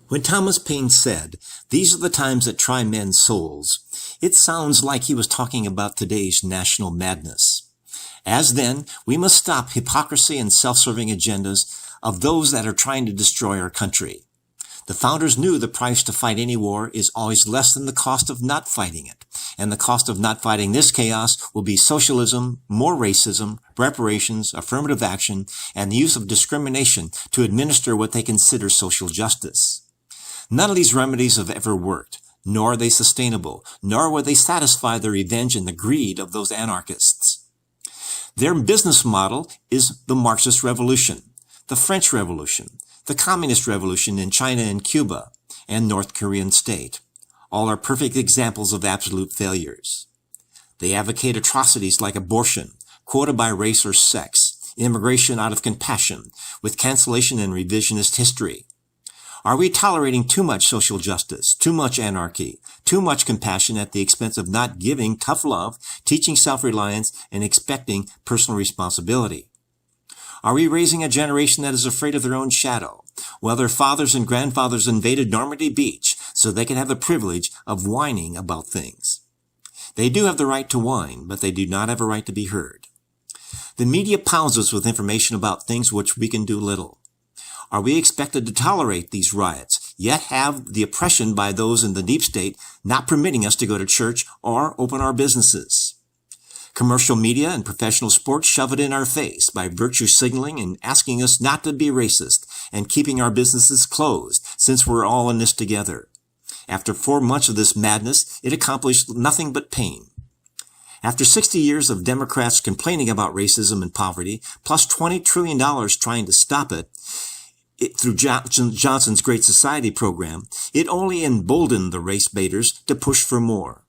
When Thomas Paine said, "These are the times that try men's souls," it sounds like he was talking about today's national madness. As then, we must stop hypocrisy and self-serving agendas of those that are trying to destroy our country. The founders knew the price to fight any war is always less than the cost of not fighting it, and the cost of not fighting this chaos will be socialism, more racism, reparations, affirmative action, and the use of discrimination to administer what they consider social justice. None of these remedies have ever worked, nor are they sustainable, nor will they satisfy the revenge and the greed of those anarchists. Their business model is the Marxist revolution, the French Revolution, the Communist Revolution in China and Cuba, and North Korean state. All are perfect examples of absolute failures. They advocate atrocities like abortion, quota by race or sex, immigration out of compassion, with cancellation and revisionist history. Are we tolerating too much social justice, too much anarchy, too much compassion at the expense of not giving tough love, teaching self-reliance, and expecting personal responsibility? Are we raising a generation that is afraid of their own shadow, while their fathers and grandfathers invaded Normandy Beach so they could have the privilege of whining about things? They do have the right to whine, but they do not have a right to be heard. The media pounds us with information about things which we can do little. Are we expected to tolerate these riots, yet have the oppression by those in the deep state not permitting us to go to church or open our businesses? Commercial media and professional sports shove it in our face by virtue signaling and asking us not to be racist and keeping our businesses closed since we're all in this together. After 4 months of this madness, it accomplished nothing but pain. After 60 years of Democrats complaining about racism and poverty, plus $20 trillion trying to stop it, through Johnson's Great Society program, it only emboldened the race baiters to push for more.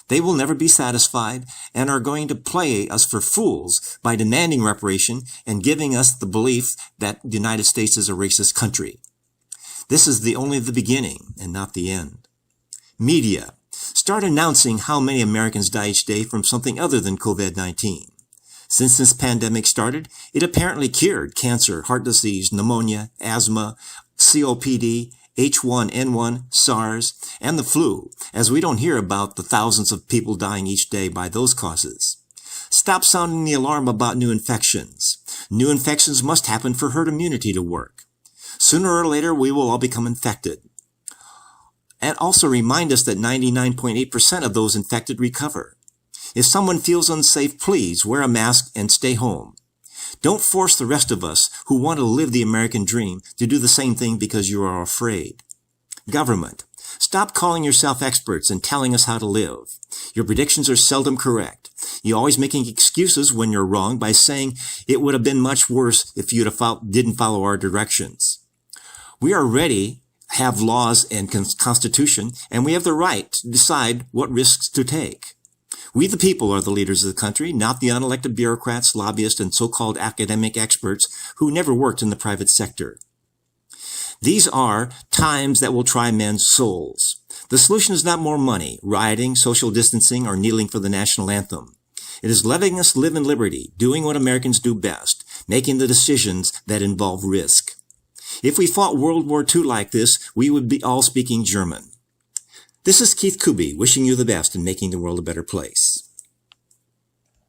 They will never be satisfied and are going to play us for fools by demanding reparation and giving us the belief that the United States is a racist country. This is only the beginning and not the end. Media, start announcing how many Americans die each day from something other than COVID-19. Since this pandemic started, it apparently cured cancer, heart disease, pneumonia, asthma, COPD, H1N1, SARS, and the flu, as we don't hear about the thousands of people dying each day by those causes. Stop sounding the alarm about new infections. New infections must happen for herd immunity to work. Sooner or later, we will all become infected. And also remind us that 99.8% of those infected recover. If someone feels unsafe, please wear a mask and stay home. Don't force the rest of us who want to live the American dream to do the same thing because you are afraid. Government, stop calling yourself experts and telling us how to live. Your predictions are seldom correct. You're always making excuses when you're wrong by saying it would have been much worse if you didn't follow our directions. We are ready, have laws and constitution, and we have the right to decide what risks to take. We the people are the leaders of the country, not the unelected bureaucrats, lobbyists, and so-called academic experts who never worked in the private sector. These are times that will try men's souls. The solution is not more money, rioting, social distancing, or kneeling for the national anthem. It is letting us live in liberty, doing what Americans do best, making the decisions that involve risk. If we fought World War II like this, we would be all speaking German. This is Keith Kuby, wishing you the best in making the world a better place.